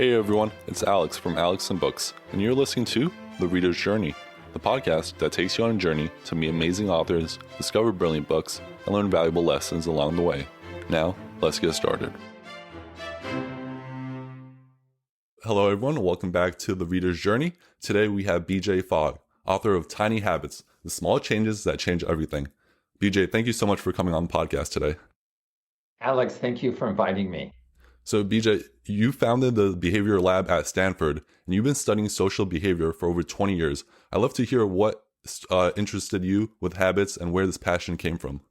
Hey everyone, it's Alex from Alex and Books, and you're listening to The Reader's Journey, the podcast that takes you on a journey to meet amazing authors, discover brilliant books, and learn valuable lessons along the way. Now, let's get started. Hello everyone, welcome back to The Reader's Journey. Today we have BJ Fogg, author of Tiny Habits, the small changes that change everything. BJ, thank you so much for coming on the podcast today. Alex, thank you for inviting me. So BJ, you founded the behavior lab at Stanford, and you've been studying social behavior for over 20 years. I'd love to hear what interested you with habits and where this passion came from.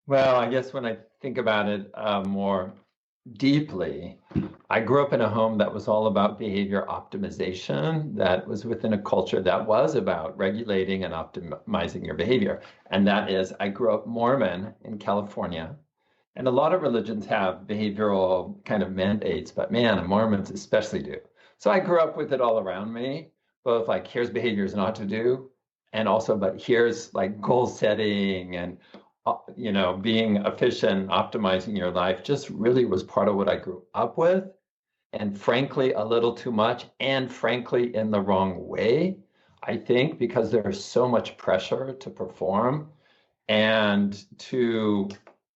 Well, I guess when I think about it more deeply, I grew up in a home that was all about behavior optimization, that was within a culture that was about regulating and optimizing your behavior. And that is, I grew up Mormon in California. And a lot of religions have behavioral kind of mandates, but man, Mormons especially do. So I grew up with it all around me, both like here's behaviors not to do, and also, but here's like goal setting and, being efficient, optimizing your life just really was part of what I grew up with. And frankly, a little too much, and frankly, in the wrong way, I think, because there's so much pressure to perform and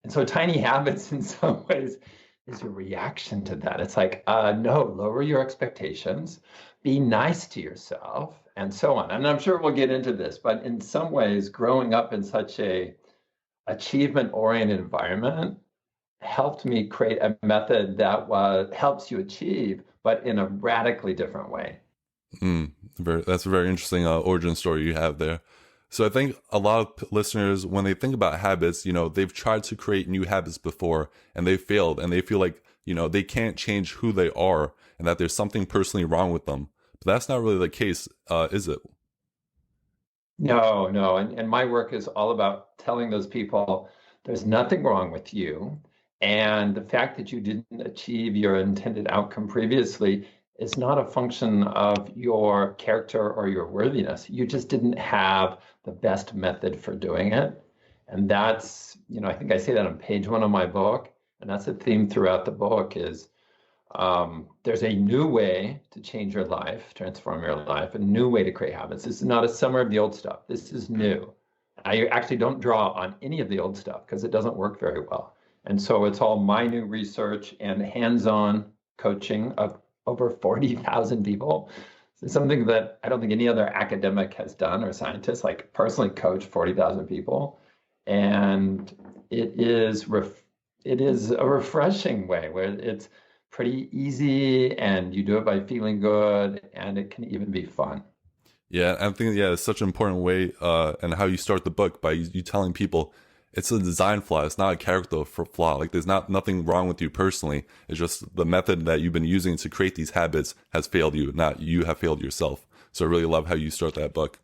so tiny habits in some ways is a reaction to that. It's like, no, lower your expectations, be nice to yourself, and so on. And I'm sure we'll get into this, but in some ways, growing up in such a achievement-oriented environment helped me create a method that helps you achieve, but in a radically different way. That's a very interesting origin story you have there. So I think a lot of listeners, when they think about habits, they've tried to create new habits before and they failed, and they feel like, they can't change who they are and that there's something personally wrong with them. But that's not really the case, is it? No. And my work is all about telling those people there's nothing wrong with you. And the fact that you didn't achieve your intended outcome previously is not a function of your character or your worthiness. You just didn't have the best method for doing it. And that's, I think I say that on page 1 of my book, and that's a theme throughout the book is there's a new way to change your life, transform your life, a new way to create habits. This is not a summary of the old stuff. This is new. I actually don't draw on any of the old stuff because it doesn't work very well. And so it's all my new research and hands-on coaching of over 40,000 people. It's something that I don't think any other academic has done or scientist, like personally coach 40,000 people. And it is a refreshing way where it's pretty easy and you do it by feeling good, and it can even be fun. Yeah, I think, it's such an important way and how you start the book by you telling people it's a design flaw. It's not a character flaw. Like there's nothing wrong with you personally. It's just the method that you've been using to create these habits has failed you, not you have failed yourself. So I really love how you start that book.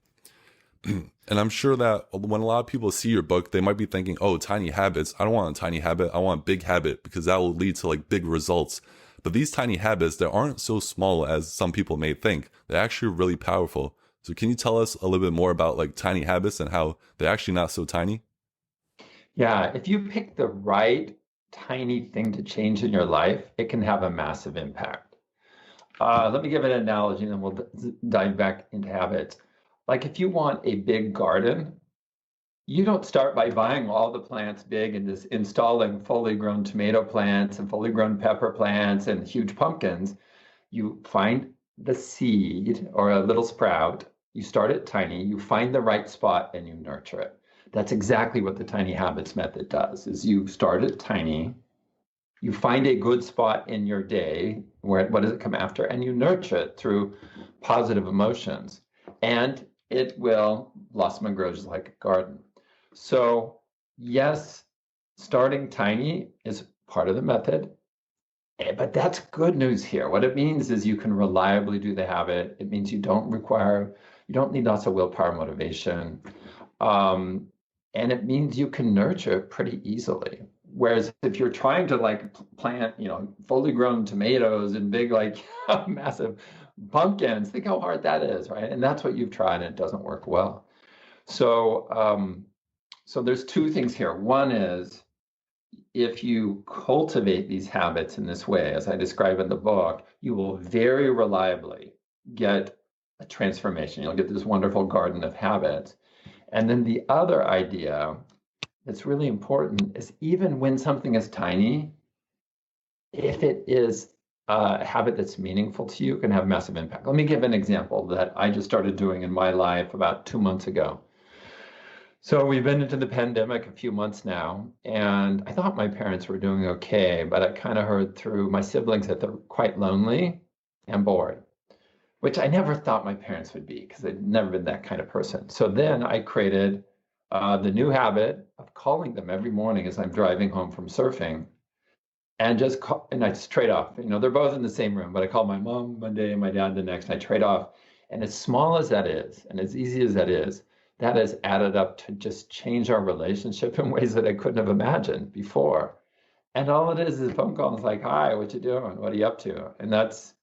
And I'm sure that when a lot of people see your book, they might be thinking, oh, tiny habits. I don't want a tiny habit. I want a big habit because that will lead to like big results. But these tiny habits, they aren't so small as some people may think. They're actually really powerful. So can you tell us a little bit more about like tiny habits and how they're actually not so tiny? Yeah, if you pick the right tiny thing to change in your life, it can have a massive impact. Let me give an analogy and then we'll dive back into habits. Like if you want a big garden, you don't start by buying all the plants big and just installing fully grown tomato plants and fully grown pepper plants and huge pumpkins. You find the seed or a little sprout, you start it tiny, you find the right spot and you nurture it. That's exactly what the tiny habits method does, is you start it tiny, you find a good spot in your day, what does it come after, and you nurture it through positive emotions. And it will blossom and grow just like a garden. So yes, starting tiny is part of the method, but that's good news here. What it means is you can reliably do the habit. It means you don't need lots of willpower motivation. And it means you can nurture it pretty easily. Whereas if you're trying to like plant, fully grown tomatoes and big, like massive pumpkins, think how hard that is, right? And that's what you've tried and it doesn't work well. So, so there's two things here. One is if you cultivate these habits in this way, as I describe in the book, you will very reliably get a transformation. You'll get this wonderful garden of habits. And then the other idea that's really important is even when something is tiny, if it is a habit that's meaningful to you, it can have massive impact. Let me give an example that I just started doing in my life about 2 months ago. So we've been into the pandemic a few months now, and I thought my parents were doing okay, but I kind of heard through my siblings that they're quite lonely and bored, which I never thought my parents would be because they'd never been that kind of person. So then I created the new habit of calling them every morning as I'm driving home from surfing, and just call, and I just trade off. You know, they're both in the same room, but I call my mom one day and my dad the next, and I trade off. And as small as that is, and as easy as that has added up to just change our relationship in ways that I couldn't have imagined before. And all it is a phone call. And it's like, "Hi, what you doing? What are you up to?" And that's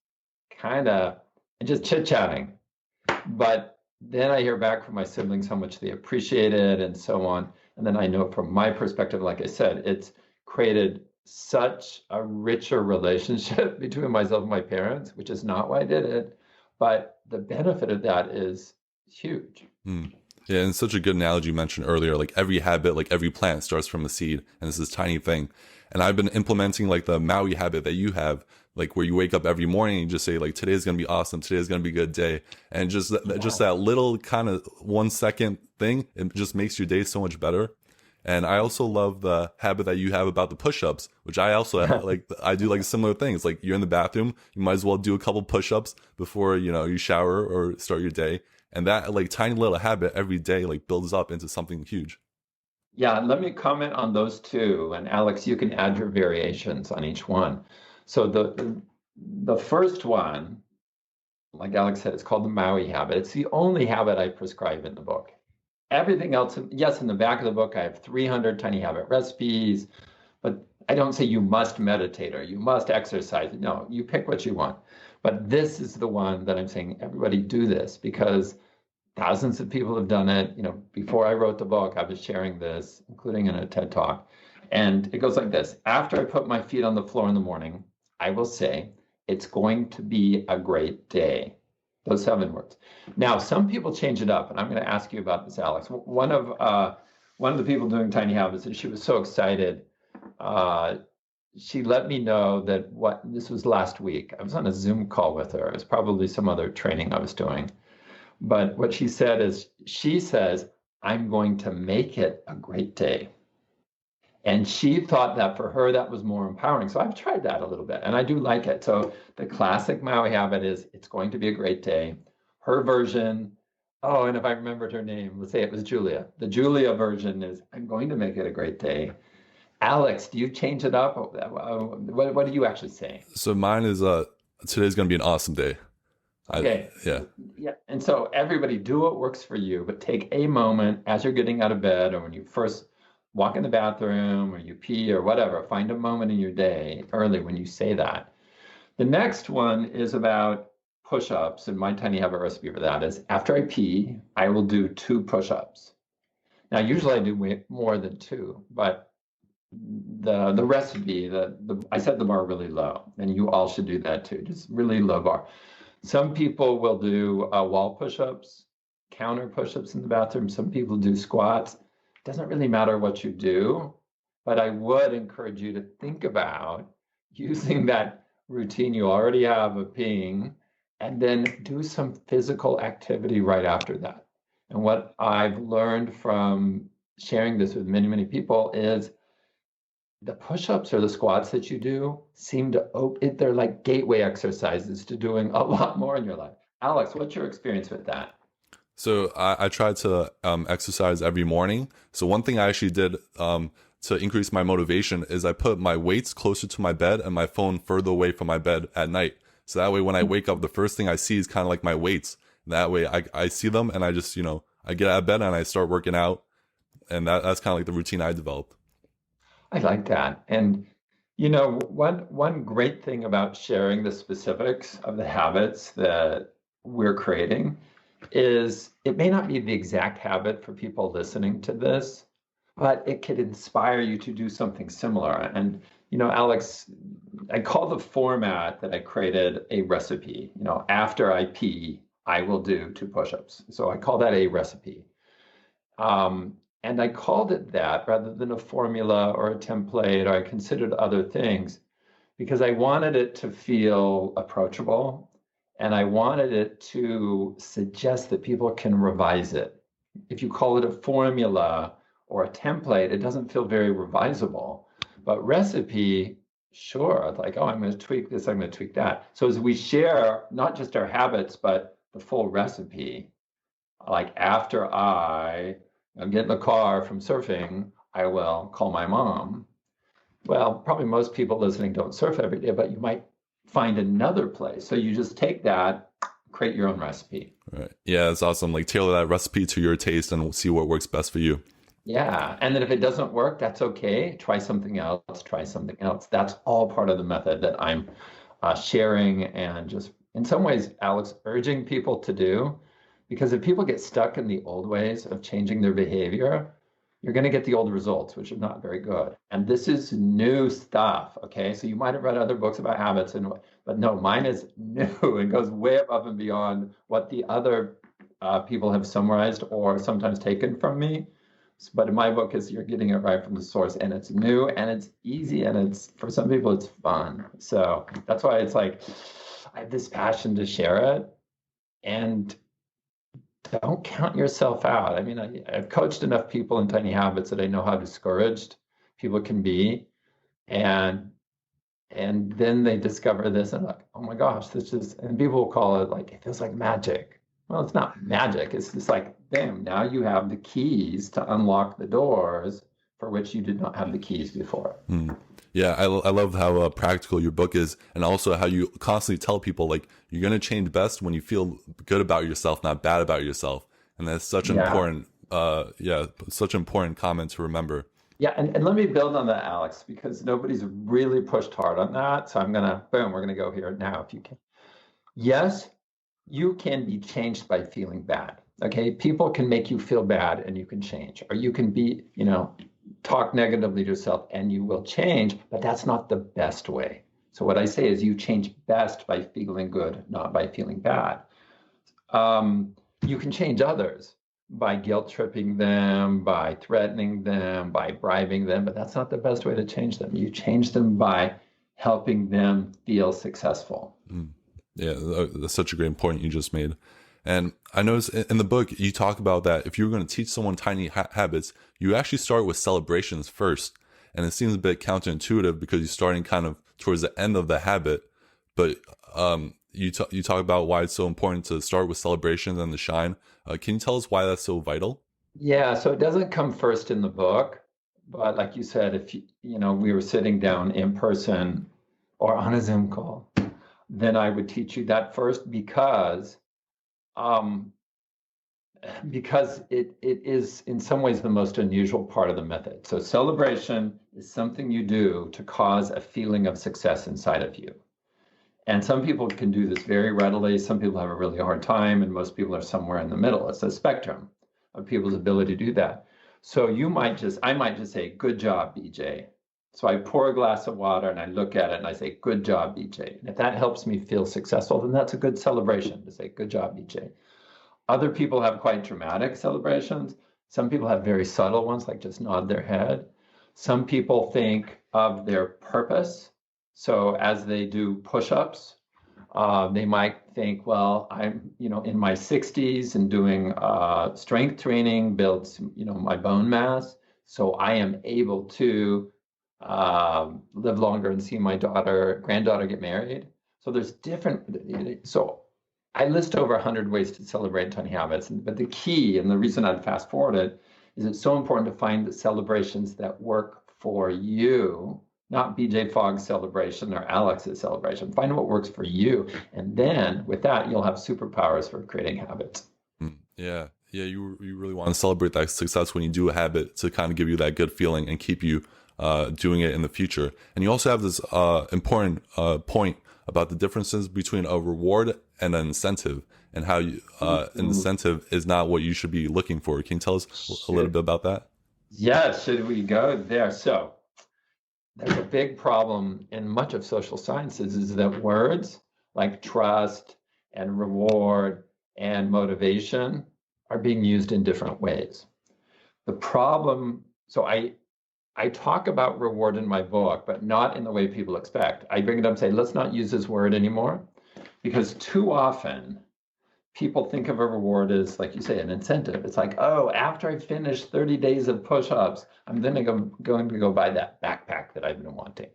kind of just chit-chatting. But then I hear back from my siblings how much they appreciate it and so on. And then I know from my perspective, like I said, it's created such a richer relationship between myself and my parents, which is not why I did it. But the benefit of that is huge. Mm. Yeah, and such a good analogy you mentioned earlier. Like every habit, like every plant starts from a seed, and it's this tiny thing. And I've been implementing like the Maui habit that you have, like where you wake up every morning and you just say like today's gonna be awesome, today's gonna be a good day, and just that little kind of 1 second thing, it just makes your day so much better. And I also love the habit that you have about the push-ups, which I also like. I do like similar things. Like you're in the bathroom, you might as well do a couple push-ups before you shower or start your day. And that like tiny little habit every day like builds up into something huge. Yeah, let me comment on those two. And Alex, you can add your variations on each one. So the first one, like Alex said, it's called the Maui habit. It's the only habit I prescribe in the book. Everything else, yes, in the back of the book, I have 300 tiny habit recipes, but I don't say you must meditate or you must exercise. No, you pick what you want. But this is the one that I'm saying everybody do this because thousands of people have done it. You know, before I wrote the book, I was sharing this, including in a TED Talk. And it goes like this. After I put my feet on the floor in the morning, I will say, it's going to be a great day. Those 7 words. Now, some people change it up, and I'm going to ask you about this, Alex. One of the people doing Tiny Habits, and she was so excited. She let me know that this was last week. I was on a Zoom call with her. It was probably some other training I was doing. But what she said is, she says, "I'm going to make it a great day." And she thought that for her, that was more empowering. So I've tried that a little bit, and I do like it. So the classic Maui habit is, it's going to be a great day. Her version, oh, and if I remembered her name, let's say it was Julia. The Julia version is, I'm going to make it a great day. Alex, do you change it up? What do you actually say? So mine is today's gonna be an awesome day. Okay. Yeah. Yeah. And so everybody do what works for you, but take a moment as you're getting out of bed or when you first walk in the bathroom or you pee or whatever, find a moment in your day early when you say that. The next one is about push-ups, and my tiny habit recipe for that is after I pee, I will do 2 push-ups. Now, usually I do way more than 2, but the recipe, I set the bar really low, and you all should do that too, just really low bar. Some people will do wall push-ups, counter push-ups in the bathroom. Some people do squats. It doesn't really matter what you do, but I would encourage you to think about using that routine you already have of peeing and then do some physical activity right after that. And what I've learned from sharing this with many, many people is the push-ups or the squats that you do seem to they're like gateway exercises to doing a lot more in your life. Alex, what's your experience with that? So I try to exercise every morning. So one thing I actually did to increase my motivation is I put my weights closer to my bed and my phone further away from my bed at night. So that way when I wake up, the first thing I see is kind of like my weights. That way I see them and I just, I get out of bed and I start working out. And that's kind of like the routine I developed. I like that. And one great thing about sharing the specifics of the habits that we're creating is it may not be the exact habit for people listening to this, but it could inspire you to do something similar. And, Alex, I call the format that I created a recipe. After I pee, I will do 2 push-ups. So I call that a recipe. And I called it that rather than a formula or a template, or I considered other things because I wanted it to feel approachable and I wanted it to suggest that people can revise it. If you call it a formula or a template, it doesn't feel very revisable. But recipe, sure, like, oh, I'm going to tweak this, I'm going to tweak that. So as we share not just our habits, but the full recipe, like after I get in the car from surfing, I will call my mom. Well, probably most people listening don't surf every day, but you might find another place. So you just take that, create your own recipe. Right. Yeah, it's awesome. Like tailor that recipe to your taste and see what works best for you. Yeah. And then if it doesn't work, that's okay. Try something else, try something else. That's all part of the method that I'm sharing and just in some ways, Alex, urging people to do. Because if people get stuck in the old ways of changing their behavior, you're going to get the old results, which are not very good. And this is new stuff. Okay. So you might have read other books about habits, but no, mine is new and goes way above and beyond what the other people have summarized or sometimes taken from me. But in my book, you're getting it right from the source, and it's new and it's easy and it's for some people it's fun. So that's why it's like I have this passion to share it, and don't count yourself out. I mean, I've coached enough people in Tiny Habits that I know how discouraged people can be, and then they discover this and like, oh my gosh, this is, and people will call it like it feels like magic. Well, it's not magic. It's just like, bam, now you have the keys to unlock the doors for which you did not have the keys before. Yeah, I love how practical your book is, and also how you constantly tell people like you're gonna change best when you feel good about yourself, not bad about yourself, and that's such an important, such an important comment to remember. Yeah, and let me build on that, Alex, because nobody's really pushed hard on that. So I'm gonna, boom, we're gonna go here now if you can. Yes, you can be changed by feeling bad. Okay, people can make you feel bad and you can change, or you can be, talk negatively to yourself and you will change, but that's not the best way. So what I say is you change best by feeling good, not by feeling bad. You can change others by guilt tripping them, by threatening them, by bribing them, but that's not the best way to change them. You change them by helping them feel successful. Yeah, that's such a great point you just made. And I noticed in the book, you talk about that if you're going to teach someone tiny habits, you actually start with celebrations first. And it seems a bit counterintuitive because you're starting kind of towards the end of the habit. But you talk about why it's so important to start with celebrations and the shine. Can you tell us why that's so vital? Yeah, so it doesn't come first in the book. But like you said, if we were sitting down in person or on a Zoom call, then I would teach you that first because it is in some ways the most unusual part of the method. So celebration is something you do to cause a feeling of success inside of you. And some people can do this very readily. Some people have a really hard time, and most people are somewhere in the middle. It's a spectrum of people's ability to do that. So I might just say, good job, BJ. So I pour a glass of water and I look at it and I say, good job, BJ. And if that helps me feel successful, then that's a good celebration to say, good job, BJ. Other people have quite dramatic celebrations. Some people have very subtle ones, like just nod their head. Some people think of their purpose. So as they do push-ups, they might think, well, I'm, in my 60s and doing strength training builds, my bone mass. So I am able to live longer and see my granddaughter get married. So there's different, so I list over 100 ways to celebrate tiny habits, but the key, and the reason I'd fast forward it, is it's so important to find the celebrations that work for you, not BJ Fogg's celebration or Alex's celebration. Find what works for you. And then with that, you'll have superpowers for creating habits. Yeah. Yeah. You really want to celebrate that success when you do a habit to kind of give you that good feeling and keep you doing it in the future. And you also have this important point about the differences between a reward and an incentive, and how an incentive is not what you should be looking for. Can you tell us a little bit about that? Yeah, should we go there? So there's a big problem in much of social sciences is that words like trust and reward and motivation are being used in different ways. The problem, so I talk about reward in my book, but not in the way people expect. I bring it up and say, let's not use this word anymore, because too often people think of a reward as, like you say, an incentive. It's like, oh, after I finish 30 days of push-ups, I'm then going to go buy that backpack that I've been wanting.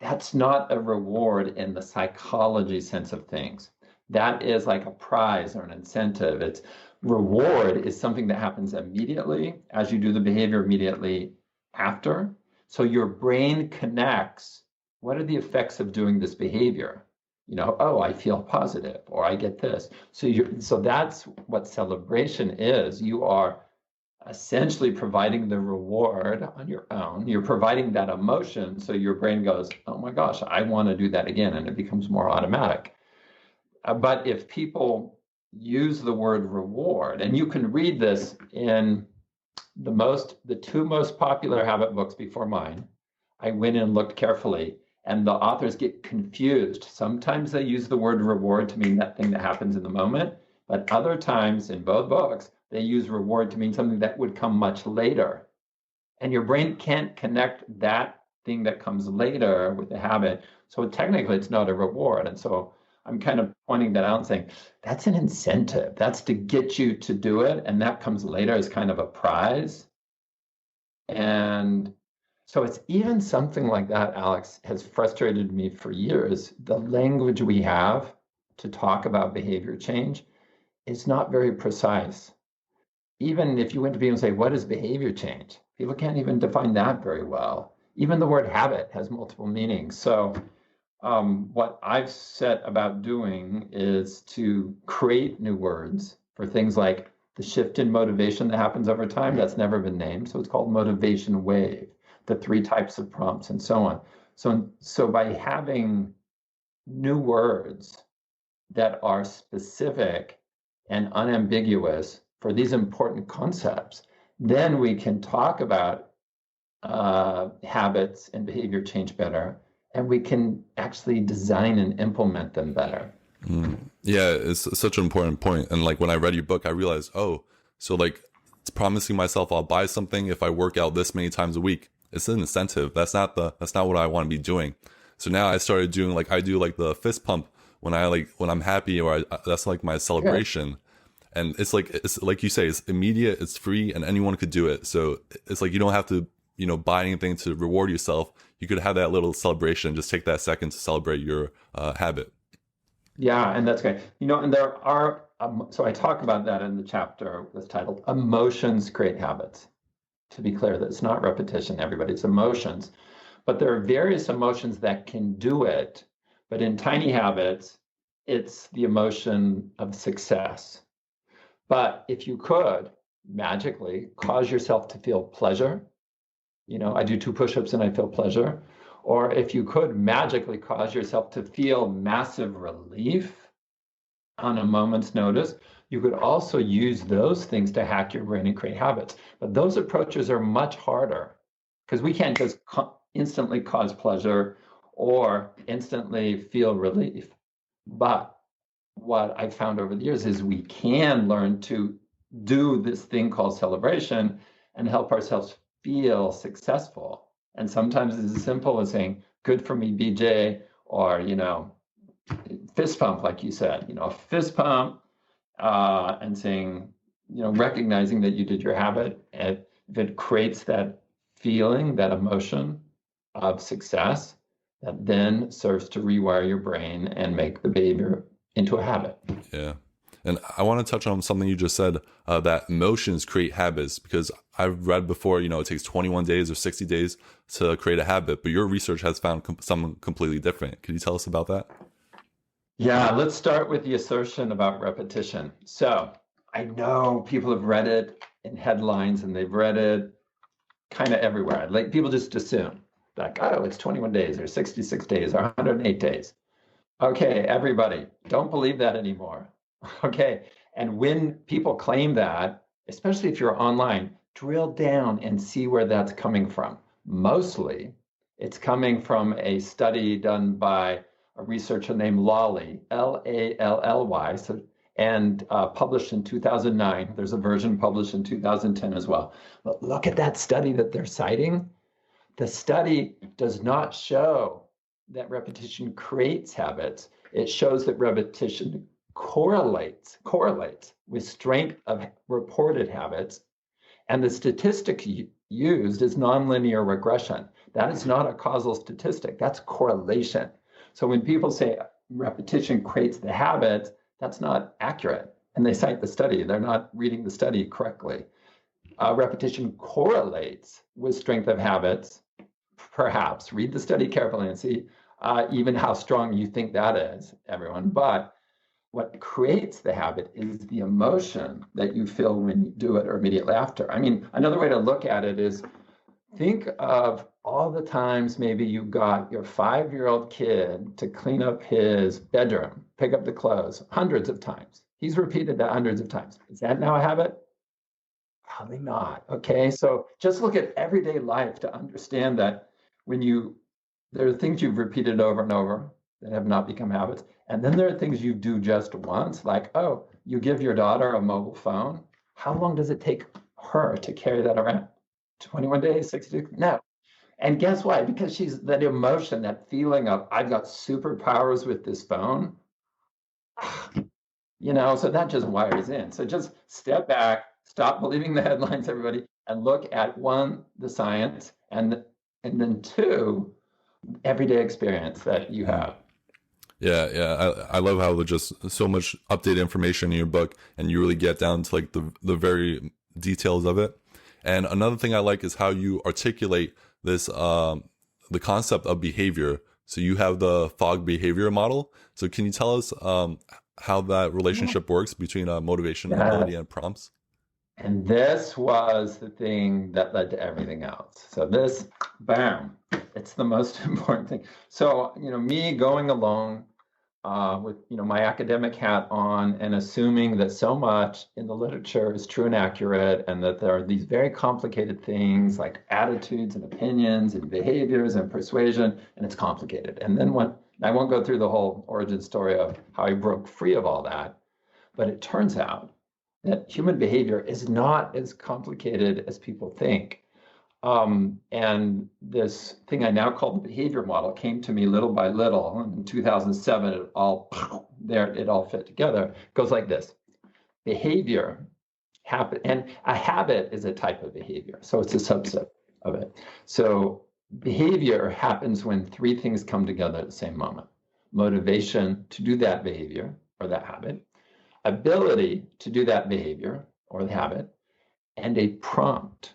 That's not a reward in the psychology sense of things. That is like a prize or an incentive. It's reward is something that happens immediately as you do the behavior immediately after. So your brain connects what are the effects of doing this behavior? Oh, I feel positive, or I get this. So that's what celebration is. You are essentially providing the reward on your own. You're providing that emotion, so your brain goes, "Oh my gosh, I want to do that again," and it becomes more automatic. But if people use the word reward, and you can read this in the two most popular habit books before mine. I went in and looked carefully, and the authors get confused. Sometimes they use the word reward to mean that thing that happens in the moment, but other times in both books, they use reward to mean something that would come much later. And your brain can't connect that thing that comes later with the habit. So technically, it's not a reward. And so I'm kind of pointing that out and saying, that's an incentive. That's to get you to do it. And that comes later as kind of a prize. And so it's even something like that, Alex, has frustrated me for years. The language we have to talk about behavior change is not very precise. Even if you went to people and say, what is behavior change? People can't even define that very well. Even the word habit has multiple meanings. So what I've set about doing is to create new words for things like the shift in motivation that happens over time. That's never been named. So it's called motivation wave, the 3 types of prompts, and so on. So by having new words that are specific and unambiguous for these important concepts, then we can talk about habits and behavior change better, and we can actually design and implement them better. Yeah, it's such an important point. And like when I read your book, I realized, oh, so like it's promising myself I'll buy something if I work out this many times a week. It's an incentive. That's not what I want to be doing. So now I started doing like I do like the fist pump when I'm happy, or that's like my Yeah. celebration. And it's like you say, it's immediate, it's free, and anyone could do it. So it's like you don't have to buy anything to reward yourself. You could have that little celebration. Just take that second to celebrate your habit. Yeah, and that's great. And there are, so I talk about that in the chapter that's titled Emotions Create Habits. To be clear, that it's not repetition, everybody's emotions, but there are various emotions that can do it. But in tiny habits, it's the emotion of success. But if you could magically cause yourself to feel pleasure, I do 2 push-ups and I feel pleasure. Or if you could magically cause yourself to feel massive relief on a moment's notice, you could also use those things to hack your brain and create habits. But those approaches are much harder because we can't just instantly cause pleasure or instantly feel relief. But what I've found over the years is we can learn to do this thing called celebration and help ourselves feel successful. And sometimes it's as simple as saying, good for me, BJ, or, fist pump, like you said, a fist pump, and saying, recognizing that you did your habit. And if it creates that feeling, that emotion of success, that then serves to rewire your brain and make the behavior into a habit. Yeah. And I want to touch on something you just said, that emotions create habits, because I've read before, it takes 21 days or 60 days to create a habit, but your research has found something completely different. Can you tell us about that? Yeah, let's start with the assertion about repetition. So I know people have read it in headlines and they've read it kind of everywhere. Like people just assume, like, oh, it's 21 days or 66 days or 108 days. Okay, everybody, don't believe that anymore. Okay, and when people claim that, especially if you're online, drill down and see where that's coming from. Mostly, it's coming from a study done by a researcher named Lally, Lally, and published in 2009. There's a version published in 2010 as well. But look at that study that they're citing. The study does not show that repetition creates habits. It shows that repetition correlates with strength of reported habits. And the statistic used is nonlinear regression. That is not a causal statistic, that's correlation. So when people say repetition creates the habit, that's not accurate. And they cite the study, they're not reading the study correctly. Repetition correlates with strength of habits. Perhaps read the study carefully and see even how strong you think that is, everyone. But what creates the habit is the emotion that you feel when you do it or immediately after. I mean, another way to look at it is think of all the times maybe you got your 5-year-old kid to clean up his bedroom, pick up the clothes, hundreds of times. He's repeated that hundreds of times. Is that now a habit? Probably not. Okay, so just look at everyday life to understand that there are things you've repeated over and over that have not become habits. And then there are things you do just once, like, oh, you give your daughter a mobile phone. How long does it take her to carry that around? 21 days, 60 days? No. And guess why? Because she's that emotion, that feeling of, I've got superpowers with this phone. So that just wires in. So just step back, stop believing the headlines, everybody, and look at one, the science, and then two, everyday experience that you have. Yeah. I love how there's just so much updated information in your book, and you really get down to like the very details of it. And another thing I like is how you articulate this, the concept of behavior. So you have the Fogg behavior model. So can you tell us how that relationship works between motivation, ability, and prompts? And this was the thing that led to everything else. So this, bam, it's the most important thing. So, me going along with, my academic hat on and assuming that so much in the literature is true and accurate, and that there are these very complicated things like attitudes and opinions and behaviors and persuasion, and it's complicated. And then I won't go through the whole origin story of how I broke free of all that, but it turns out that human behavior is not as complicated as people think. And this thing I now call the behavior model came to me little by little. In 2007, it all fit together. It goes like this. Behavior happen, and a habit is a type of behavior. So it's a subset of it. So behavior happens when three things come together at the same moment. Motivation to do that behavior or that habit, ability to do that behavior or the habit, and a prompt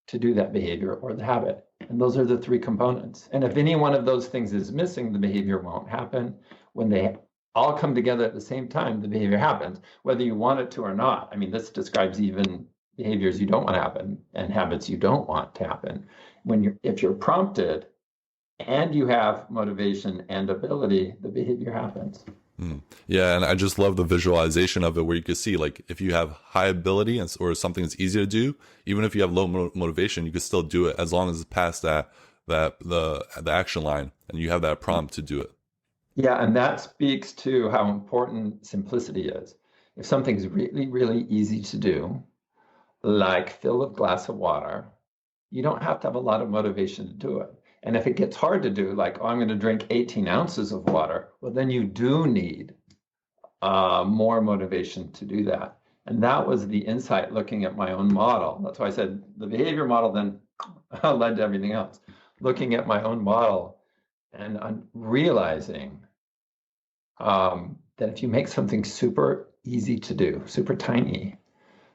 to do that behavior or the habit. And those are the three components. And if any one of those things is missing, the behavior won't happen. When they all come together at the same time, the behavior happens, whether you want it to or not. I mean, this describes even behaviors you don't want to happen and habits you don't want to happen. If you're prompted and you have motivation and ability, the behavior happens. Yeah, and I just love the visualization of it, where you can see, like, if you have high ability or something that's easy to do, even if you have low motivation, you can still do it as long as it's past the action line, and you have that prompt to do it. Yeah, and that speaks to how important simplicity is. If something's really, really easy to do, like fill a glass of water, you don't have to have a lot of motivation to do it. And if it gets hard to do, like, I'm going to drink 18 ounces of water, well, then you do need more motivation to do that. And that was the insight looking at my own model. That's why I said the behavior model then led to everything else. Looking at my own model and realizing that if you make something super easy to do, super tiny,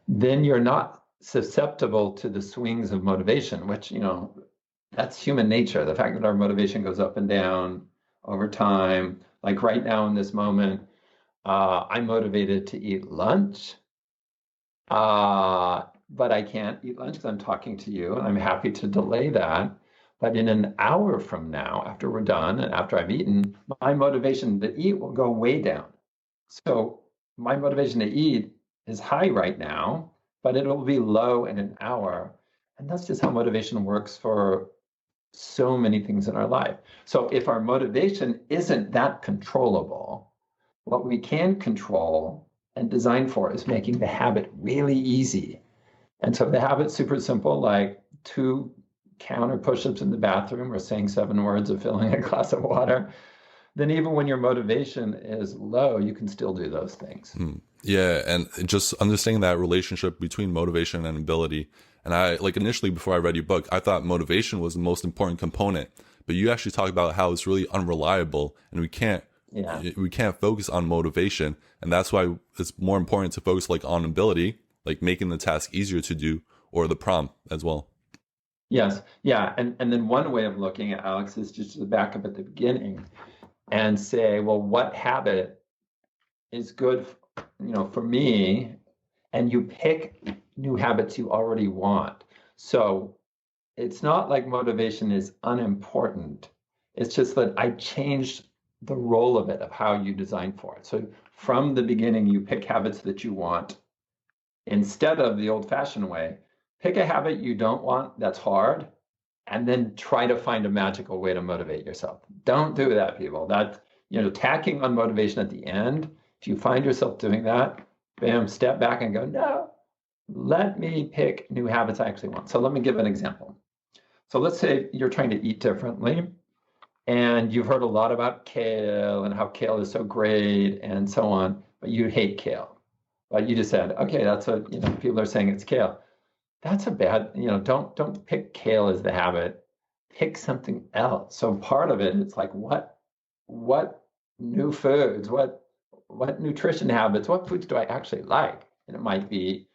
then you're not susceptible to the swings of motivation, which, that's human nature. The fact that our motivation goes up and down over time. Like right now in this moment, I'm motivated to eat lunch, but I can't eat lunch because I'm talking to you, and I'm happy to delay that. But in an hour from now, after we're done and after I've eaten, my motivation to eat will go way down. So my motivation to eat is high right now, but it'll be low in an hour. And that's just how motivation works for so many things in our life. So if our motivation isn't that controllable, what we can control and design for is making the habit really easy. And so the habit's super simple, like 2 counter push-ups in the bathroom or saying 7 words of filling a glass of water. Then even when your motivation is low, you can still do those things. Yeah, and just understanding that relationship between motivation and ability. And I, like, initially before I read your book, I thought motivation was the most important component, but you actually talk about how it's really unreliable, and we can't focus on motivation, and that's why it's more important to focus like on ability, like making the task easier to do, or the prompt as well. Yes, yeah, and then one way of looking at Alex is just to back up at the beginning and say, well, what habit is good, for me? And you pick new habits you already want. So it's not like motivation is unimportant. It's just that I changed the role of it, of how you design for it. So from the beginning, you pick habits that you want instead of the old-fashioned way. Pick a habit you don't want that's hard, and then try to find a magical way to motivate yourself. Don't do that, people. That, tacking on motivation at the end, if you find yourself doing that, bam, step back and go, no, let me pick new habits I actually want. So let me give an example. So let's say you're trying to eat differently, and you've heard a lot about kale and how kale is so great and so on, but you hate kale. But you just said, okay, that's what, people are saying it's kale. That's a bad, don't pick kale as the habit. Pick something else. So part of it, it's like, what new foods, what nutrition habits, what foods do I actually like? And it might be,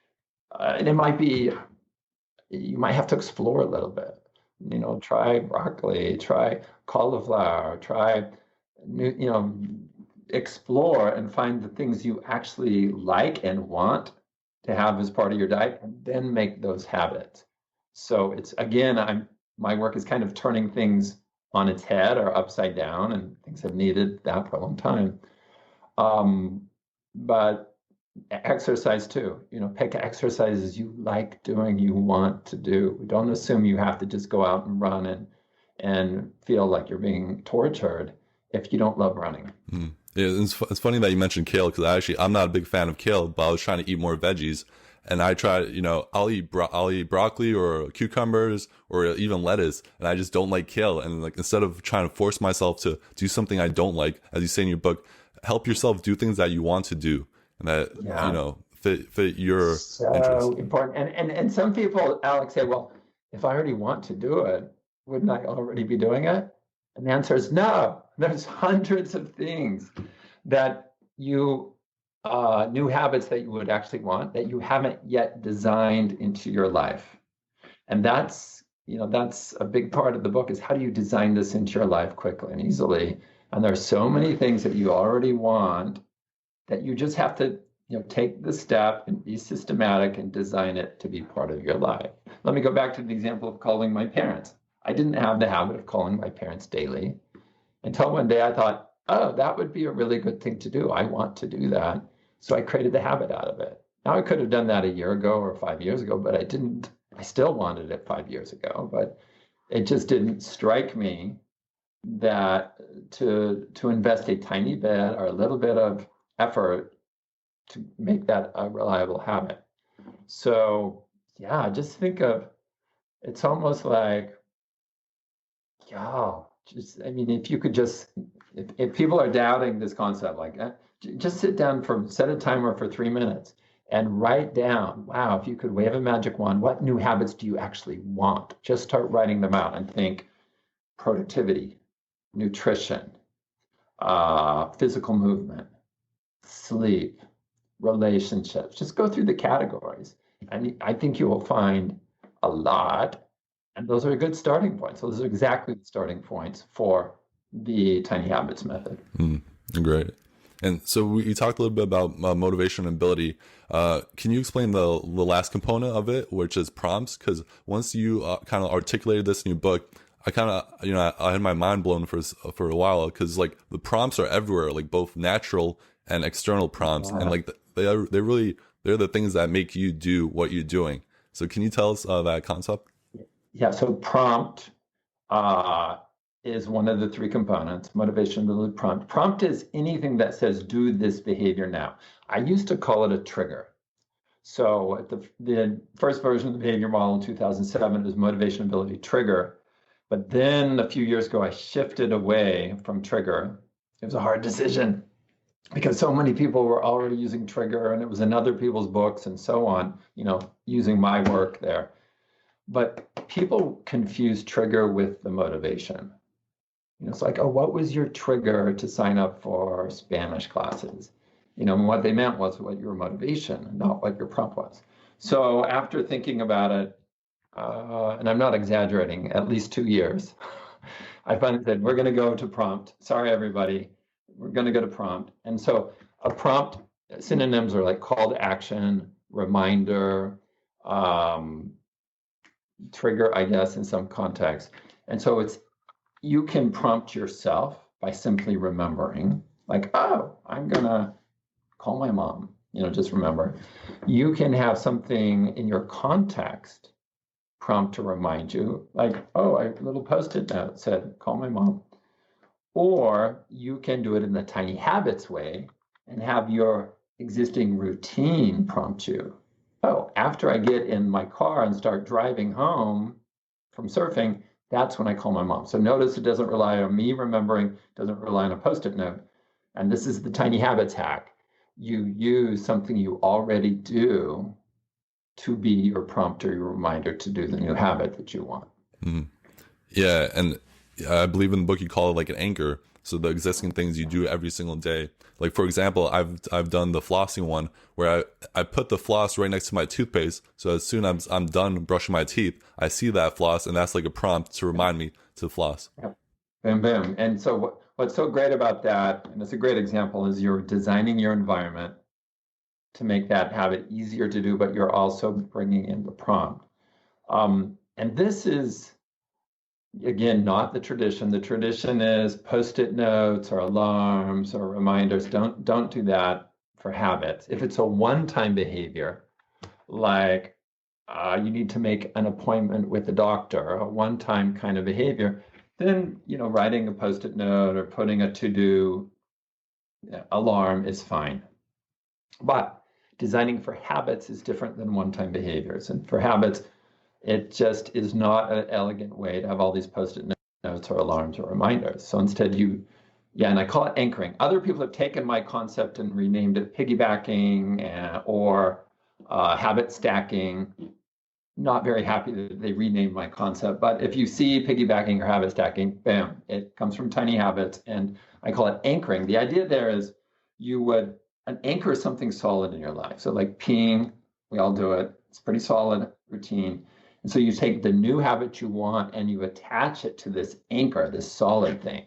you might have to explore a little bit. Try broccoli, try cauliflower, try explore and find the things you actually like and want to have as part of your diet, and then make those habits. So it's, again, my work is kind of turning things on its head or upside down, and things have needed that for a long time. But exercise too, pick exercises you like doing, you want to do. Don't assume you have to just go out and run and feel like you're being tortured if you don't love running. Yeah, it's funny that you mentioned kale, because I'm not a big fan of kale, but I was trying to eat more veggies, and I try, I'll eat broccoli or cucumbers or even lettuce, and I just don't like kale. And like, instead of trying to force myself to do something I don't like, as you say in your book, help yourself do things that you want to do and that fit your so interest. important. And some people, Alex, say, well, if I already want to do it, wouldn't I already be doing it? And the answer is no. There's hundreds of things that you new habits that you would actually want that you haven't yet designed into your life. And that's a big part of the book, is how do you design this into your life quickly and easily? And there's so many things that you already want that you just have to take the step and be systematic and design it to be part of your life. Let me go back to the example of calling my parents. I didn't have the habit of calling my parents daily until one day I thought, oh, that would be a really good thing to do. I want to do that. So I created the habit out of it. Now, I could have done that a year ago or 5 years ago, but I didn't. I still wanted it 5 years ago, but it just didn't strike me that to invest a tiny bit or a little bit of effort to make that a reliable habit. So yeah, just think of, it's almost like, if you could just, if people are doubting this concept, like just set a timer for 3 minutes and write down, wow, if you could wave a magic wand, what new habits do you actually want? Just start writing them out and think productivity, nutrition, physical movement, sleep, relationships. Just go through the categories. And I think you will find a lot. And those are a good starting point. So those are exactly the starting points for the Tiny Habits method. Great. And so we talked a little bit about motivation and ability. Can you explain the last component of it, which is prompts? Because once you kind of articulated this in your book, I kind of, I had my mind blown for a while, because like the prompts are everywhere, like both natural and external prompts. And like they're really They're the things that make you do what you're doing. So can you tell us that concept? Yeah, so prompt uh, is one of the three components, motivation, ability, prompt. Prompt is anything that says, do this behavior now. I used to call it a trigger. So at the first version of the behavior model in 2007 was motivation, ability, trigger. But then a few years ago, I shifted away from trigger. It was a hard decision because so many people were already using trigger and it was in other people's books and so on, using my work there. But people confuse trigger with the motivation. It's like, oh, what was your trigger to sign up for Spanish classes? And what they meant was what your motivation, not what your prompt was. So after thinking about it, and I'm not exaggerating, at least 2 years, I finally said, we're going to go to prompt. Sorry, everybody. We're going to go to prompt. And so a prompt, synonyms are like call to action, reminder, trigger, I guess, in some context. And so you can prompt yourself by simply remembering, like, oh, I'm going to call my mom, just remember. You can have something in your context prompt to remind you, like, oh, a little post-it note said, call my mom. Or you can do it in the tiny habits way and have your existing routine prompt you. Oh, after I get in my car and start driving home from surfing, that's when I call my mom. So notice it doesn't rely on me remembering, doesn't rely on a post-it note. And this is the tiny habits hack. You use something you already do to be your prompt or your reminder to do the new habit that you want. Mm-hmm. Yeah, and I believe in the book you call it like an anchor. So the existing things you do every single day. Like for example, I've done the flossing one where I put the floss right next to my toothpaste. So as soon as I'm done brushing my teeth, I see that floss, and that's like a prompt to remind me to floss. Yeah. Boom, boom. And so what's so great about that, and it's a great example, is you're designing your environment to make that habit easier to do, but you're also bringing in the prompt. And this is, again, not the tradition. The tradition is post-it notes or alarms or reminders. Don't do that for habits. If it's a one-time behavior, like you need to make an appointment with the doctor, a one-time kind of behavior, then writing a post-it note or putting a to-do alarm is fine. But designing for habits is different than one-time behaviors. And for habits, it just is not an elegant way to have all these post-it notes or alarms or reminders. So instead and I call it anchoring. Other people have taken my concept and renamed it piggybacking or habit stacking. Not very happy that they renamed my concept, but if you see piggybacking or habit stacking, bam, it comes from tiny habits, and I call it anchoring. The idea there is an anchor is something solid in your life. So like peeing, we all do it. It's a pretty solid routine. And so you take the new habit you want and you attach it to this anchor, this solid thing.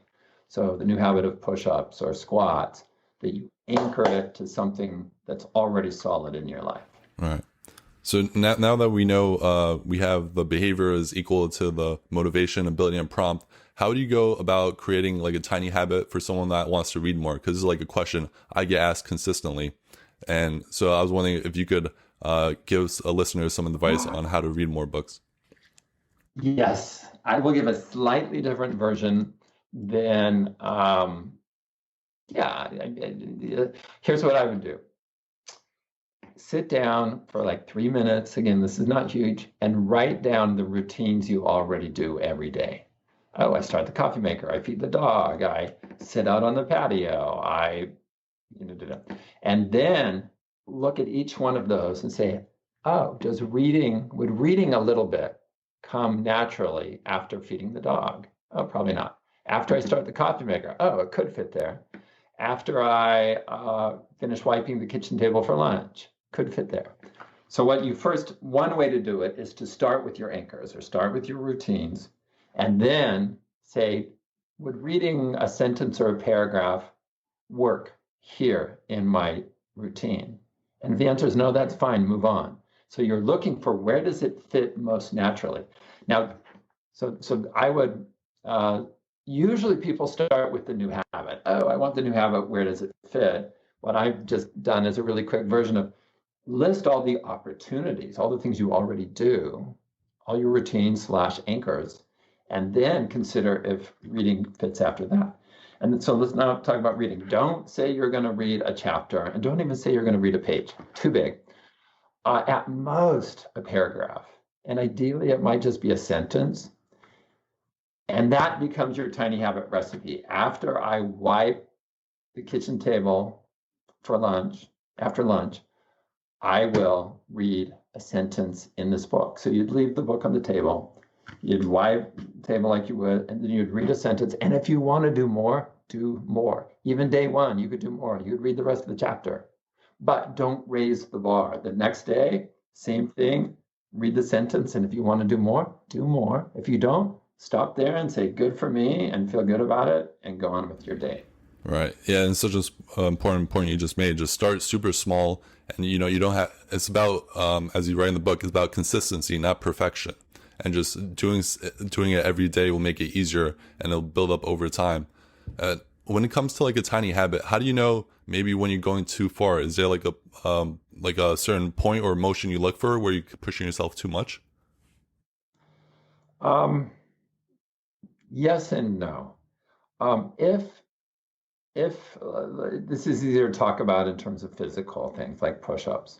So the new habit of push-ups or squats, that you anchor it to something that's already solid in your life. All right. So now that we know we have the behavior is equal to the motivation, ability, and prompt, how do you go about creating like a tiny habit for someone that wants to read more? Because this is like a question I get asked consistently. And so I was wondering if you could give a listener some advice on how to read more books. Yes, I will give a slightly different version than, here's what I would do. Sit down for like 3 minutes. Again, this is not huge, and write down the routines you already do every day. Oh, I start the coffee maker. I feed the dog. I sit out on the patio. And then look at each one of those and say, oh, would reading a little bit come naturally after feeding the dog? Oh, probably not. After I start the coffee maker, oh, it could fit there. After I finish wiping the kitchen table for lunch, could fit there. So one way to do it is to start with your anchors or start with your routines, and then say, would reading a sentence or a paragraph work here in my routine? And if the answer is no, that's fine, move on. So you're looking for where does it fit most naturally. Now, so I would, usually people start with the new habit. Oh, I want the new habit, where does it fit? What I've just done is a really quick version of list all the opportunities, all the things you already do, all your routines / anchors, and then consider if reading fits after that. And so let's now talk about reading. Don't say you're going to read a chapter, and don't even say you're going to read a page. Too big. At most, a paragraph. And ideally, it might just be a sentence. And that becomes your tiny habit recipe. After I wipe the kitchen table for lunch, after lunch, I will read a sentence in this book. So you'd leave the book on the table, you'd wipe the table like you would, and then you'd read a sentence. And if you want to do more, do more. Even day one, you could do more. You'd read the rest of the chapter. But don't raise the bar. The next day, same thing, read the sentence. And if you want to do more, do more. If you don't, stop there and say, good for me, and feel good about it, and go on with your day. Right. Yeah, and such an important point you just made. Just start super small, and you don't have. It's about as you write in the book, it's about consistency, not perfection. And just doing it every day will make it easier, and it'll build up over time. When it comes to like a tiny habit, how do you know maybe when you're going too far? Is there like a certain point or motion you look for where you're pushing yourself too much? Yes and no. If this is easier to talk about in terms of physical things like push-ups,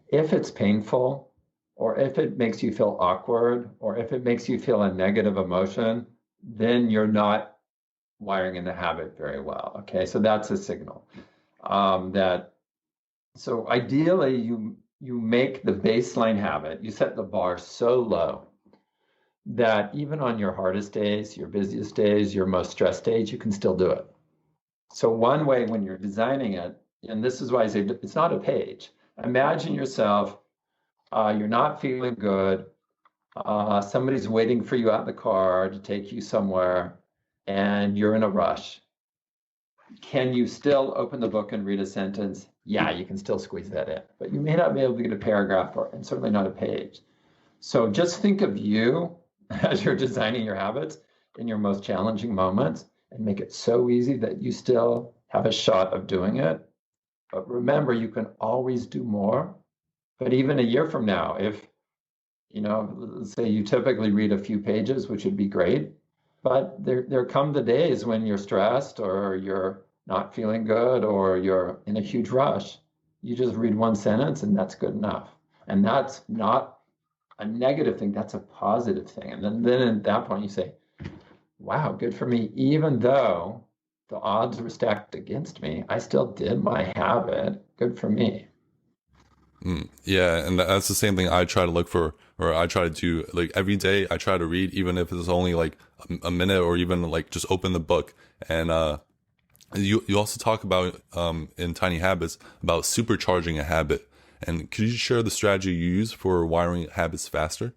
if it's painful, or if it makes you feel awkward, or if it makes you feel a negative emotion, then you're not wiring in the habit very well. Okay, so that's a signal so ideally you make the baseline habit, you set the bar so low that even on your hardest days, your busiest days, your most stressed days, you can still do it. So one way when you're designing it, and this is why I say it's not a page. Imagine yourself, you're not feeling good. Somebody's waiting for you out in the car to take you somewhere, and you're in a rush. Can you still open the book and read a sentence? Yeah, you can still squeeze that in, but you may not be able to get a paragraph, and certainly not a page. So just think of you as you're designing your habits in your most challenging moments, and make it so easy that you still have a shot of doing it. But remember, you can always do more. But even a year from now, if, let's say you typically read a few pages, which would be great, but there come the days when you're stressed, or you're not feeling good, or you're in a huge rush. You just read one sentence, and that's good enough. And that's not a negative thing, that's a positive thing. And then at that point you say, wow, good for me. Even though the odds were stacked against me, I still did my habit. Good for me. Yeah, and that's the same thing I try to look for, or I try to do. Like every day, I try to read, even if it's only like a minute, or even like just open the book. And you also talk about in Tiny Habits about supercharging a habit. And could you share the strategy you use for wiring habits faster?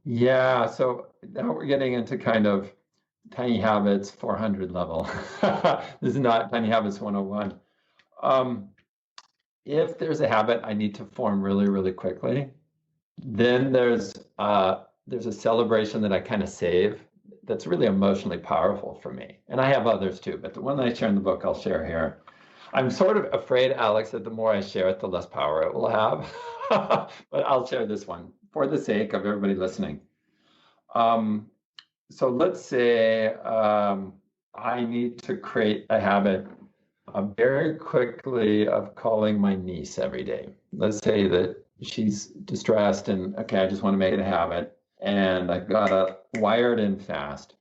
Yeah, so now we're getting into kind of Tiny Habits 400 level. This is not Tiny Habits 101. If there's a habit I need to form really, really quickly, then there's a celebration that I kind of save that's really emotionally powerful for me. And I have others too, but the one that I share in the book, I'll share here. I'm sort of afraid, Alex, that the more I share it, the less power it will have. But I'll share this one for the sake of everybody listening. So let's say I need to create a habit very quickly of calling my niece every day. Let's say that she's distressed, and okay, I just want to make it a habit, and I've got to wire it in fast.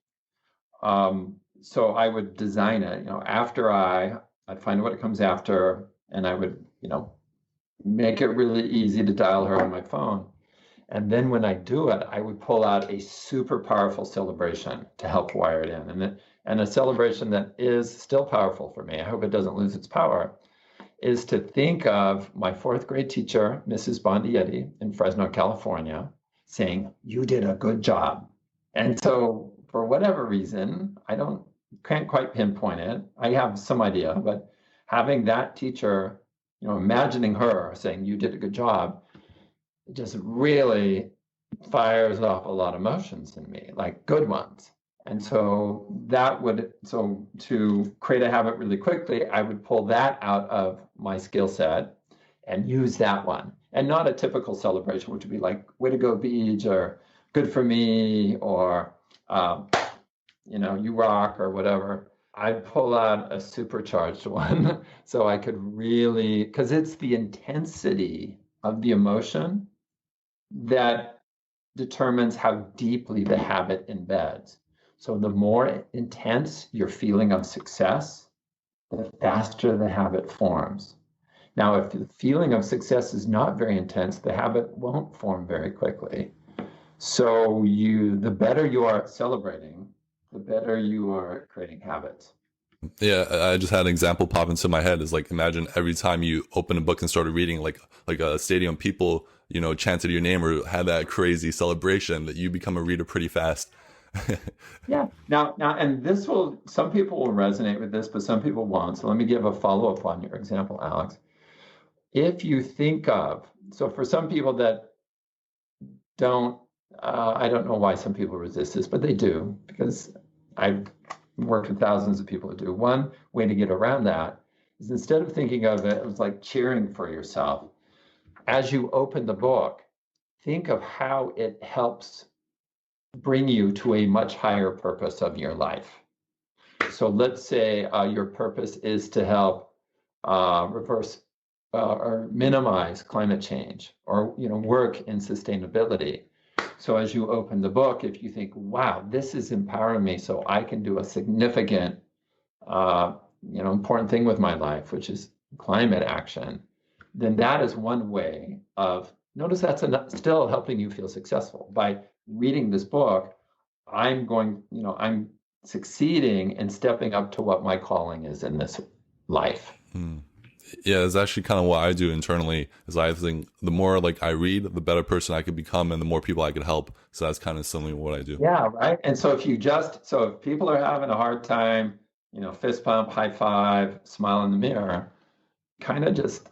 So I would design it, after I'd find what it comes after, and I would, make it really easy to dial her on my phone. And then when I do it, I would pull out a super powerful celebration to help wire it in. And a celebration that is still powerful for me, I hope it doesn't lose its power, is to think of my fourth grade teacher, Mrs. Bondietti in Fresno, California, saying, "You did a good job." And so for whatever reason, can't quite pinpoint it. I have some idea, but having that teacher, imagining her saying, "You did a good job," it just really fires off a lot of emotions in me, like good ones. And so to create a habit really quickly, I would pull that out of my skill set and use that one. And not a typical celebration, which would be like, way to go, BJ, or good for me, or, um, you rock, or whatever. I'd pull out a supercharged one so I could really, because it's the intensity of the emotion that determines how deeply the habit embeds. So the more intense your feeling of success, the faster the habit forms. Now, if the feeling of success is not very intense, the habit won't form very quickly. So the better you are at celebrating, the better you are at creating habits. Yeah, I just had an example pop into my head. Is like, imagine every time you open a book and started reading, like a stadium, people chanted your name or had that crazy celebration, that you become a reader pretty fast. Yeah. Now, and some people will resonate with this, but some people won't. So let me give a follow-up on your example, Alex. If you think of, so for some people that don't, I don't know why some people resist this, but they do, because I've worked with thousands of people who do. One way to get around that is, instead of thinking of it as like cheering for yourself, as you open the book, think of how it helps bring you to a much higher purpose of your life. So let's say your purpose is to help reverse or minimize climate change, or work in sustainability. So as you open the book, if you think, wow, this is empowering me so I can do a significant important thing with my life, which is climate action, then that is one way of, notice that's still helping you feel successful. By reading this book, I'm succeeding and stepping up to what my calling is in this life. Hmm. Yeah, it's actually kind of what I do internally. Is I think the more like I read, the better person I could become, and the more people I could help. So that's kind of similar to what I do. Yeah, right. And so if people are having a hard time, fist pump, high five, smile in the mirror, kind of just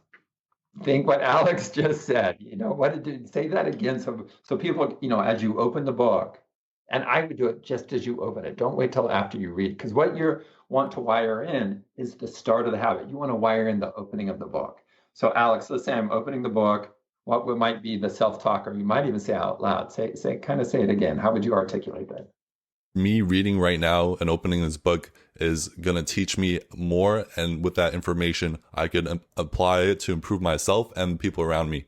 think what Alex just said. What did say that again? So people, as you open the book, and I would do it just as you open it. Don't wait till after you read, because what you want to wire in is the start of the habit. You want to wire in the opening of the book. So Alex, let's say I'm opening the book. What might be the self-talk, or you might even say out loud. Say it again. How would you articulate that? Me reading right now and opening this book is going to teach me more. And with that information, I could apply it to improve myself and people around me.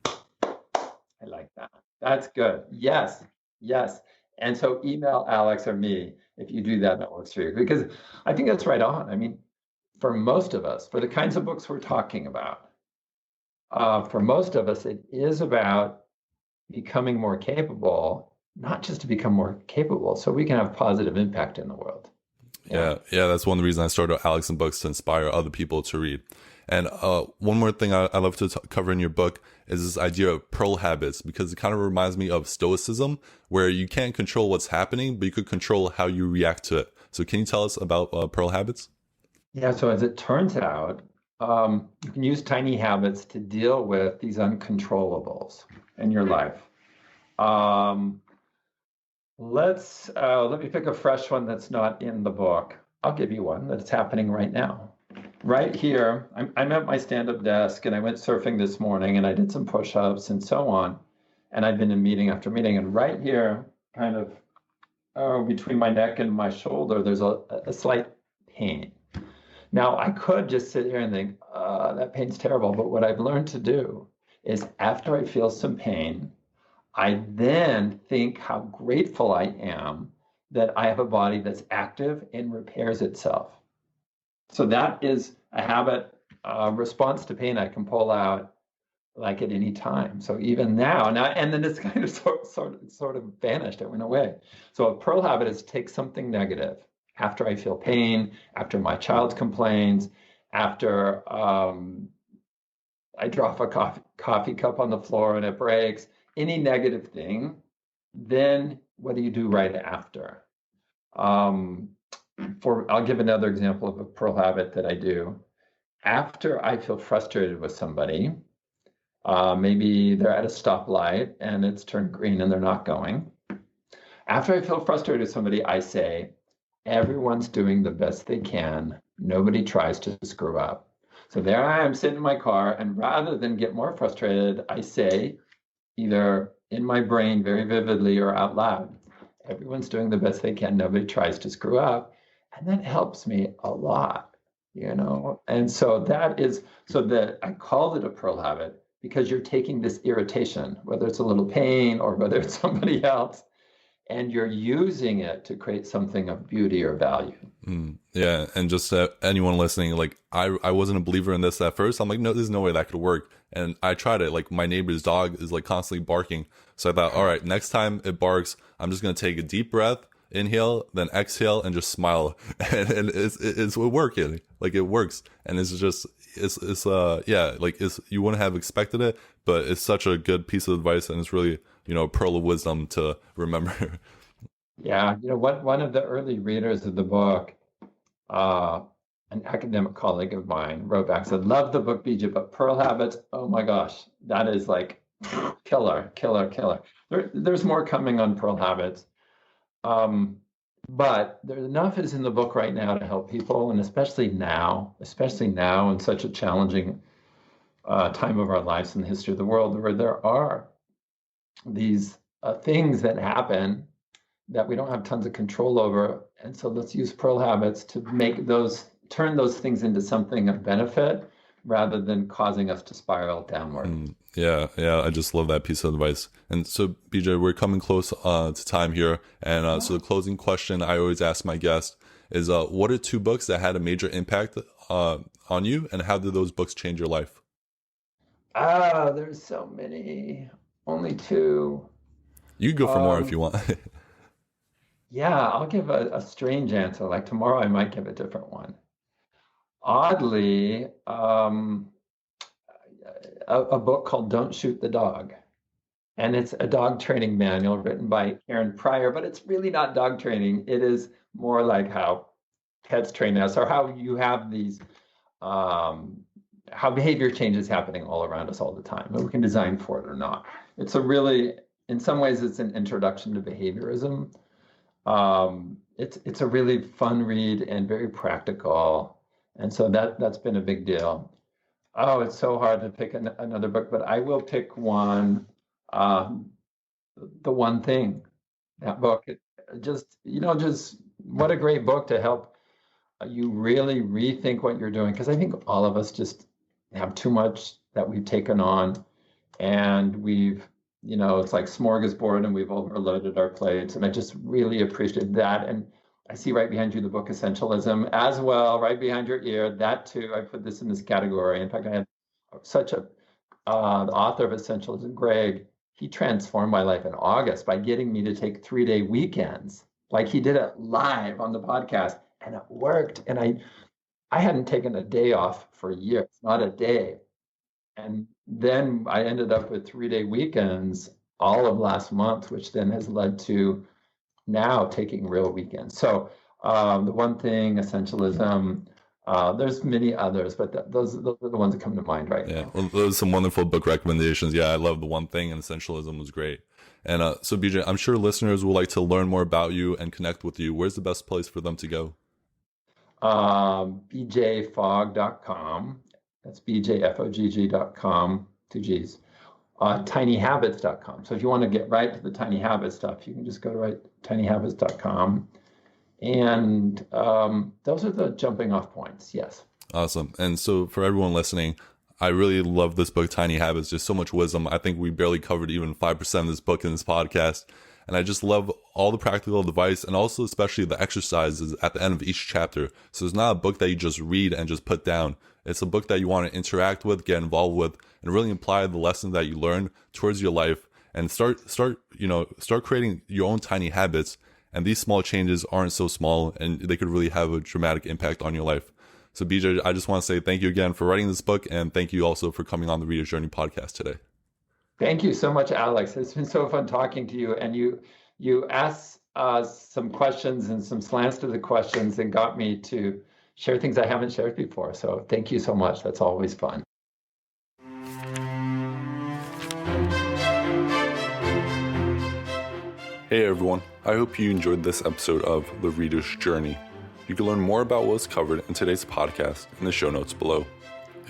I like that. That's good. Yes. Yes. And so email Alex or me if you do that works for you. Because I think that's right on. I mean, for most of us, for the kinds of books we're talking about, for most of us, it is about becoming more capable, not just to become more capable, so we can have positive impact in the world. Yeah, that's one of the reasons I started Alex and Books, to inspire other people to read. And one more thing I love to cover in your book is this idea of pearl habits, because it kind of reminds me of stoicism, where you can't control what's happening, but you could control how you react to it. So can you tell us about pearl habits? Yeah, so as it turns out, you can use tiny habits to deal with these uncontrollables in your life. Let me pick a fresh one that's not in the book. I'll give you one that's happening right now. Right here, I'm at my stand-up desk, and I went surfing this morning, and I did some push-ups and so on. And I've been in meeting after meeting, and right here, kind of between my neck and my shoulder, there's a slight pain. Now, I could just sit here and think, that pain's terrible. But what I've learned to do is, after I feel some pain, I then think how grateful I am that I have a body that's active and repairs itself. So that is a habit, response to pain I can pull out like at any time. So even now, and then it's kind of sort of vanished. It went away. So a pearl habit is take something negative after I feel pain, after my child complains, after I drop a coffee cup on the floor and it breaks, any negative thing. Then what do you do right after? I'll give another example of a pearl habit that I do. After I feel frustrated with somebody, maybe they're at a stoplight and it's turned green and they're not going. After I feel frustrated with somebody, I say, everyone's doing the best they can. Nobody tries to screw up. So there I am sitting in my car, and rather than get more frustrated, I say, either in my brain very vividly or out loud, everyone's doing the best they can. Nobody tries to screw up. And that helps me a lot, you know? And so that I called it a pearl habit because you're taking this irritation, whether it's a little pain or whether it's somebody else, and you're using it to create something of beauty or value. Yeah, and just anyone listening, like I wasn't a believer in this at first. I'm like, no, there's no way that could work. And I tried it. Like my neighbor's dog is like constantly barking. So I thought, all right, next time it barks, I'm just gonna take a deep breath, inhale, then exhale, and just smile. And it's working. Like it works. And it's yeah, like you wouldn't have expected it, but it's such a good piece of advice, and it's really, a pearl of wisdom to remember. Yeah, one of the early readers of the book, an academic colleague of mine, wrote back, said, "Love the book, BJ, but Pearl Habits, oh my gosh, that is like killer, killer, killer." There's more coming on Pearl Habits, but there's enough is in the book right now to help people, and especially now in such a challenging time of our lives in the history of the world, where there are these things that happen that we don't have tons of control over. And so let's use Pearl Habits to turn those things into something of benefit rather than causing us to spiral downward. Yeah, I just love that piece of advice. And so, BJ, we're coming close to time here. And so the closing question I always ask my guests is, what are 2 books that had a major impact on you, and how did those books change your life? There's so many. Only 2. You can go for more if you want. Yeah, I'll give a strange answer. Like tomorrow, I might give a different one. Oddly, a book called Don't Shoot the Dog. And it's a dog training manual written by Karen Pryor, but it's really not dog training. It is more like how pets train us, or how you have these, how behavior change is happening all around us all the time. And we can design for it or not. In some ways, it's an introduction to behaviorism. It's a really fun read and very practical. And so that's been a big deal. Oh, it's so hard to pick another book, but I will pick one. The One Thing, that book, just what a great book to help you really rethink what you're doing. Because I think all of us just have too much that we've taken on, and it's like smorgasbord, and we've overloaded our plates. And I just really appreciated that. And I see right behind you the book Essentialism as well, right behind your ear. That too, I put this in this category. In fact, I had the author of Essentialism, Greg, he transformed my life in August by getting me to take 3-day weekends. Like he did it live on the podcast, and it worked. And I hadn't taken a day off for years, not a day. And then I ended up with 3-day weekends all of last month, which then has led to now taking real weekends. So The One Thing, Essentialism, there's many others, but those are the ones that come to mind right now. Well, those are some wonderful book recommendations. Yeah, I love The One Thing, and Essentialism was great. And so, BJ, I'm sure listeners would like to learn more about you and connect with you. Where's the best place for them to go? bjfogg.com. That's bjfogg.com, 2 G's. tinyhabits.com. So if you want to get right to the tiny habit stuff, you can just go to tinyhabits.com. And those are the jumping off points. Yes. Awesome. And so for everyone listening, I really love this book, Tiny Habits. There's so much wisdom. I think we barely covered even 5% of this book in this podcast. And I just love all the practical advice, and also especially the exercises at the end of each chapter. So it's not a book that you just read and just put down. It's a book that you want to interact with, get involved with, and really apply the lessons that you learn towards your life, and start creating your own tiny habits. And these small changes aren't so small, and they could really have a dramatic impact on your life. So BJ, I just want to say thank you again for writing this book, and thank you also for coming on the Reader's Journey podcast today. Thank you so much, Alex. It's been so fun talking to you, and you asked some questions and some slants to the questions and got me to share things I haven't shared before. So thank you so much. That's always fun. Hey everyone, I hope you enjoyed this episode of The Reader's Journey. You can learn more about what was covered in today's podcast in the show notes below.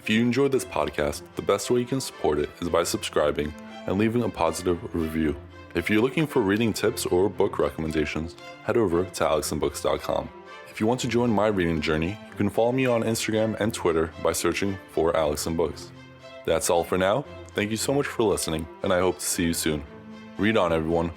If you enjoyed this podcast, the best way you can support it is by subscribing and leaving a positive review. If you're looking for reading tips or book recommendations, head over to alexandbooks.com. If you want to join my reading journey, you can follow me on Instagram and Twitter by searching for Alex and Books. That's all for now. Thank you so much for listening, and I hope to see you soon. Read on, everyone.